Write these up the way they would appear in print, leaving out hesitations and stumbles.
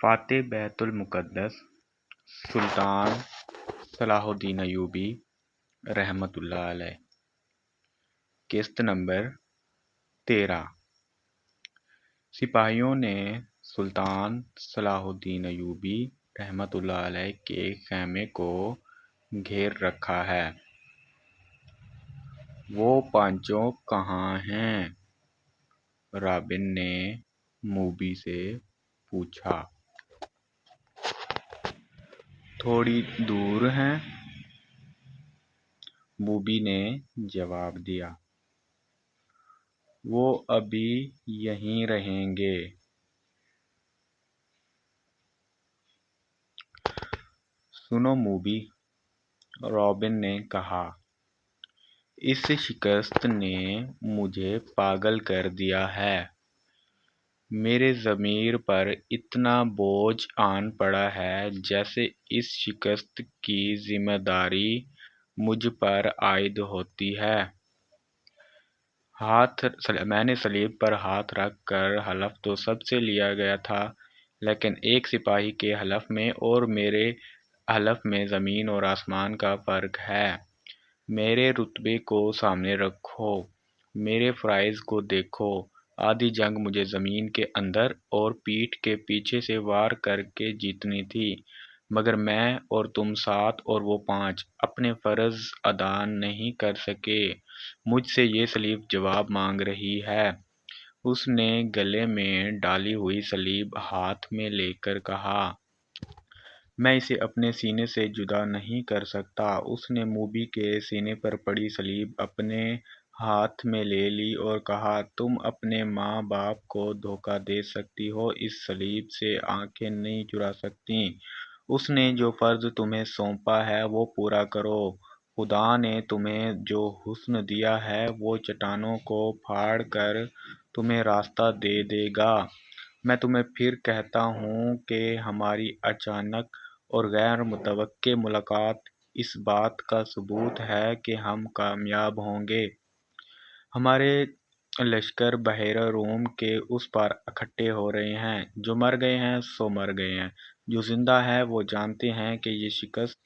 فاتح بیت المقدس سلطان صلاح الدین ایوبی رحمۃ اللہ علیہ۔ قسط نمبر 13۔ سپاہیوں نے سلطان صلاح الدین ایوبی رحمۃ اللہ علیہ کے خیمے کو گھیر رکھا ہے۔ وہ پانچوں کہاں ہیں؟ رابن نے موبی سے پوچھا۔ تھوڑی دور ہیں، موبی نے جواب دیا۔ وہ ابھی یہیں رہیں گے۔ سنو موبی، رابن نے کہا، اس شکست نے مجھے پاگل کر دیا ہے۔ میرے ضمیر پر اتنا بوجھ آن پڑا ہے جیسے اس شکست کی ذمہ داری مجھ پر عائد ہوتی ہے۔ میں نے صلیب پر ہاتھ رکھ کر حلف تو سب سے لیا گیا تھا، لیکن ایک سپاہی کے حلف میں اور میرے حلف میں زمین اور آسمان کا فرق ہے۔ میرے رتبے کو سامنے رکھو، میرے فرائض کو دیکھو۔ آدھی جنگ مجھے زمین کے اندر اور پیٹھ کے پیچھے سے وار کر کے جیتنی تھی، مگر میں اور تم 7 اور وہ 5 اپنے فرض ادا نہیں کر سکے۔ مجھ سے یہ صلیب جواب مانگ رہی ہے۔ اس نے گلے میں ڈالی ہوئی صلیب ہاتھ میں لے کر کہا، میں اسے اپنے سینے سے جدا نہیں کر سکتا۔ اس نے موبی کے سینے پر پڑی صلیب اپنے ہاتھ میں لے لی اور کہا، تم اپنے ماں باپ کو دھوکہ دے سکتی ہو، اس صلیب سے آنکھیں نہیں چرا سکتی۔ اس نے جو فرض تمہیں سونپا ہے وہ پورا کرو۔ خدا نے تمہیں جو حسن دیا ہے وہ چٹانوں کو پھاڑ کر تمہیں راستہ دے دے گا۔ میں تمہیں پھر کہتا ہوں کہ ہماری اچانک اور غیر متوقع ملاقات اس بات کا ثبوت ہے کہ ہم کامیاب ہوں گے۔ ہمارے لشکر بحیرہ روم کے اس پار اکٹھے ہو رہے ہیں۔ جو مر گئے ہیں سو مر گئے ہیں، جو زندہ ہیں وہ جانتے ہیں کہ یہ شکست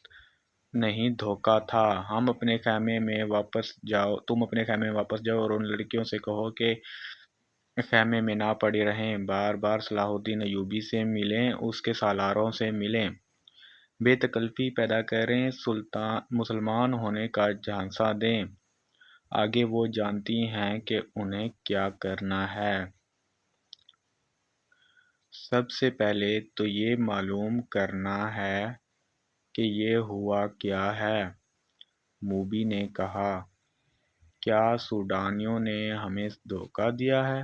نہیں، دھوکہ تھا۔ تم اپنے خیمے میں واپس جاؤ اور ان لڑکیوں سے کہو کہ خیمے میں نہ پڑی رہیں، بار بار صلاح الدین ایوبی سے ملیں، اس کے سالاروں سے ملیں، بے تکلفی پیدا کریں، مسلمان ہونے کا جھانسا دیں۔ آگے وہ جانتی ہیں کہ انہیں کیا کرنا ہے۔ سب سے پہلے تو یہ معلوم کرنا ہے کہ یہ ہوا کیا ہے۔ موبی نے کہا، کیا سوڈانیوں نے ہمیں دھوکہ دیا ہے؟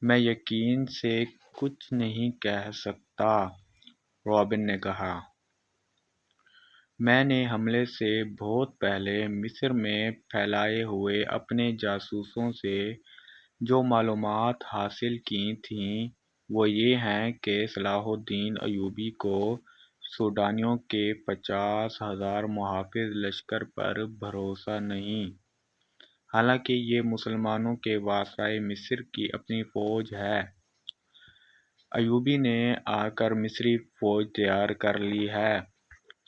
میں یقین سے کچھ نہیں کہہ سکتا، رابن نے کہا۔ میں نے حملے سے بہت پہلے مصر میں پھیلائے ہوئے اپنے جاسوسوں سے جو معلومات حاصل کی تھیں وہ یہ ہیں کہ صلاح الدین ایوبی کو سوڈانیوں کے 50,000 محافظ لشکر پر بھروسہ نہیں، حالانکہ یہ مسلمانوں کے وائسرائے مصر کی اپنی فوج ہے۔ ایوبی نے آ کر مصری فوج تیار کر لی ہے۔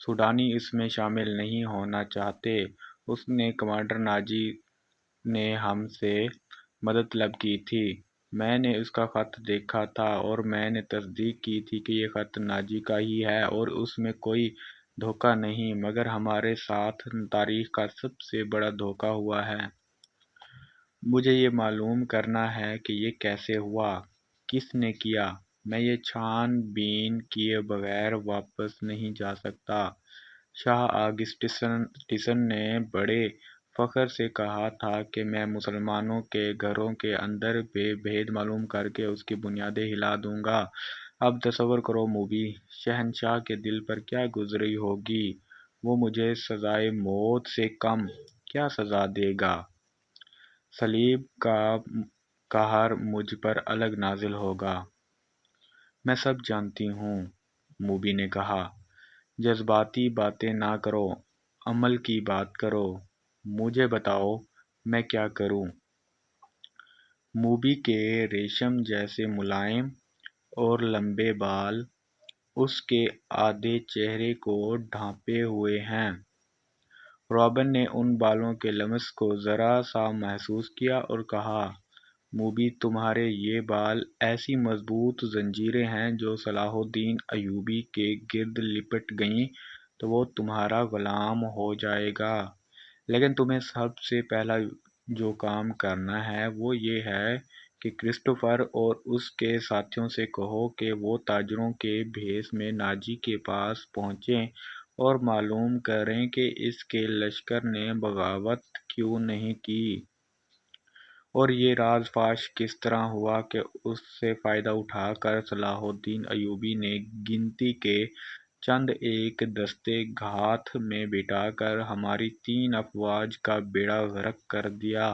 سوڈانی اس میں شامل نہیں ہونا چاہتے۔ اس نے کمانڈر ناجی نے ہم سے مدد طلب کی تھی۔ میں نے اس کا خط دیکھا تھا اور میں نے تصدیق کی تھی کہ یہ خط ناجی کا ہی ہے اور اس میں کوئی دھوکہ نہیں، مگر ہمارے ساتھ تاریخ کا سب سے بڑا دھوکہ ہوا ہے۔ مجھے یہ معلوم کرنا ہے کہ یہ کیسے ہوا، کس نے کیا۔ میں یہ چھان بین کیے بغیر واپس نہیں جا سکتا۔ شاہ آگسٹسن نے بڑے فخر سے کہا تھا کہ میں مسلمانوں کے گھروں کے اندر بھید معلوم کر کے اس کی بنیادیں ہلا دوں گا۔ اب تصور کرو موبی، شہنشاہ کے دل پر کیا گزری ہوگی۔ وہ مجھے سزائے موت سے کم کیا سزا دے گا۔ صلیب کا قہر مجھ پر الگ نازل ہوگا۔ میں سب جانتی ہوں، موبی نے کہا۔ جذباتی باتیں نہ کرو، عمل کی بات کرو۔ مجھے بتاؤ میں کیا کروں۔ موبی کے ریشم جیسے ملائم اور لمبے بال اس کے آدھے چہرے کو ڈھانپے ہوئے ہیں۔ رابن نے ان بالوں کے لمس کو ذرا سا محسوس کیا اور کہا، موبی، تمہارے یہ بال ایسی مضبوط زنجیریں ہیں جو صلاح الدین ایوبی کے گرد لپٹ گئیں تو وہ تمہارا غلام ہو جائے گا۔ لیکن تمہیں سب سے پہلا جو کام کرنا ہے وہ یہ ہے کہ کرسٹوفر اور اس کے ساتھیوں سے کہو کہ وہ تاجروں کے بھیس میں ناجی کے پاس پہنچیں اور معلوم کریں کہ اس کے لشکر نے بغاوت کیوں نہیں کی، اور یہ راز فاش کس طرح ہوا کہ اس سے فائدہ اٹھا کر صلاح الدین ایوبی نے گنتی کے چند ایک دستے ہاتھ میں بٹھا کر ہماری 3 افواج کا بیڑا غرق کر دیا۔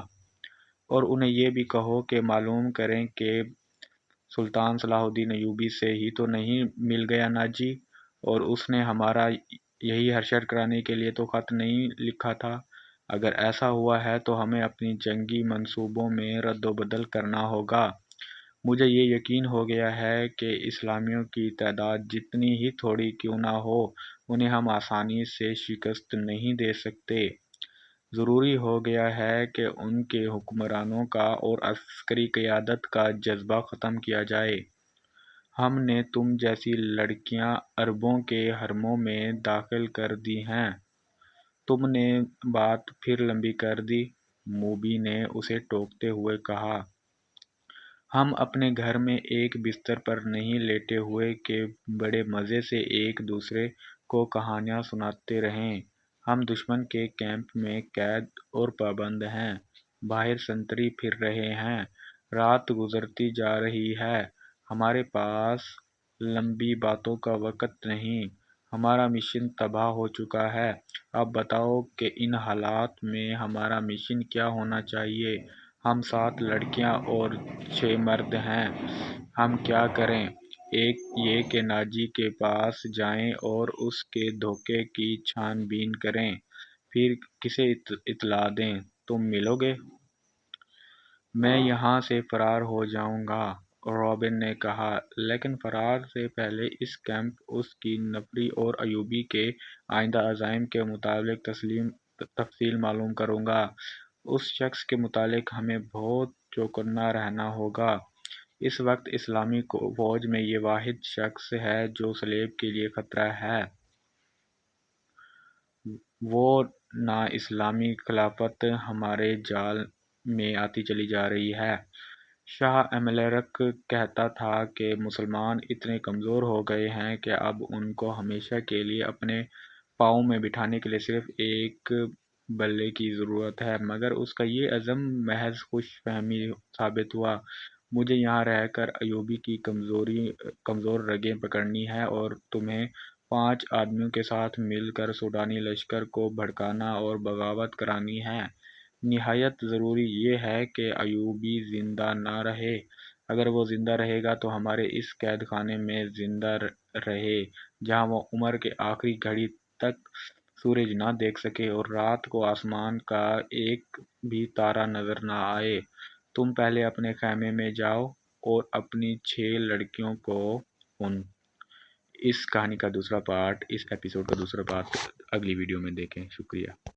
اور انہیں یہ بھی کہو کہ معلوم کریں کہ سلطان صلاح الدین ایوبی سے ہی تو نہیں مل گیا ناجی، اور اس نے ہمارا یہی حشر کرانے کے لیے تو خط نہیں لکھا تھا۔ اگر ایسا ہوا ہے تو ہمیں اپنی جنگی منصوبوں میں رد و بدل کرنا ہوگا۔ مجھے یہ یقین ہو گیا ہے کہ اسلامیوں کی تعداد جتنی ہی تھوڑی کیوں نہ ہو، انہیں ہم آسانی سے شکست نہیں دے سکتے۔ ضروری ہو گیا ہے کہ ان کے حکمرانوں کا اور عسکری قیادت کا جذبہ ختم کیا جائے۔ ہم نے تم جیسی لڑکیاں عربوں کے حرموں میں داخل کر دی ہیں۔ تم نے بات پھر لمبی کر دی، موبی نے اسے ٹوکتے ہوئے کہا۔ ہم اپنے گھر میں ایک بستر پر نہیں لیٹے ہوئے کہ بڑے مزے سے ایک دوسرے کو کہانیاں سناتے رہیں۔ ہم دشمن کے کیمپ میں قید اور پابند ہیں، باہر سنتری پھر رہے ہیں، رات گزرتی جا رہی ہے، ہمارے پاس لمبی باتوں کا وقت نہیں، ہمارا مشن تباہ ہو چکا ہے۔ اب بتاؤ کہ ان حالات میں ہمارا مشن کیا ہونا چاہیے؟ ہم 7 لڑکیاں اور 6 مرد ہیں، ہم کیا کریں؟ ایک یہ کہ ناجی کے پاس جائیں اور اس کے دھوکے کی چھان بین کریں، پھر کسے اطلاع دیں؟ تم ملو گے؟ میں یہاں سے فرار ہو جاؤں گا، رابن نے کہا، لیکن فرار سے پہلے اس کیمپ، اس کی نفری اور ایوبی کے آئندہ عزائم کے متعلق تفصیل معلوم کروں گا۔ اس شخص کے متعلق ہمیں بہت چوکنا رہنا ہوگا۔ اس وقت اسلامی فوج میں یہ واحد شخص ہے جو صلیب کے لیے خطرہ ہے۔ وہ نا اسلامی خلافت ہمارے جال میں آتی چلی جا رہی ہے۔ شاہ امیلرک کہتا تھا کہ مسلمان اتنے کمزور ہو گئے ہیں کہ اب ان کو ہمیشہ کے لیے اپنے پاؤں میں بٹھانے کے لیے صرف ایک بلے کی ضرورت ہے، مگر اس کا یہ عزم محض خوش فہمی ثابت ہوا۔ مجھے یہاں رہ کر ایوبی کی کمزور رگیں پکڑنی ہے اور تمہیں 5 آدمیوں کے ساتھ مل کر سوڈانی لشکر کو بھڑکانا اور بغاوت کرانی ہے۔ نہایت ضروری یہ ہے کہ ایوبی زندہ نہ رہے۔ اگر وہ زندہ رہے گا تو ہمارے اس قید خانے میں زندہ رہے، جہاں وہ عمر کے آخری گھڑی تک سورج نہ دیکھ سکے اور رات کو آسمان کا ایک بھی تارا نظر نہ آئے۔ تم پہلے اپنے خیمے میں جاؤ اور اپنی 6 لڑکیوں کو اس کہانی کا دوسرا پارٹ، اس ایپیسوڈ کا دوسرا پارٹ اگلی ویڈیو میں دیکھیں۔ شکریہ۔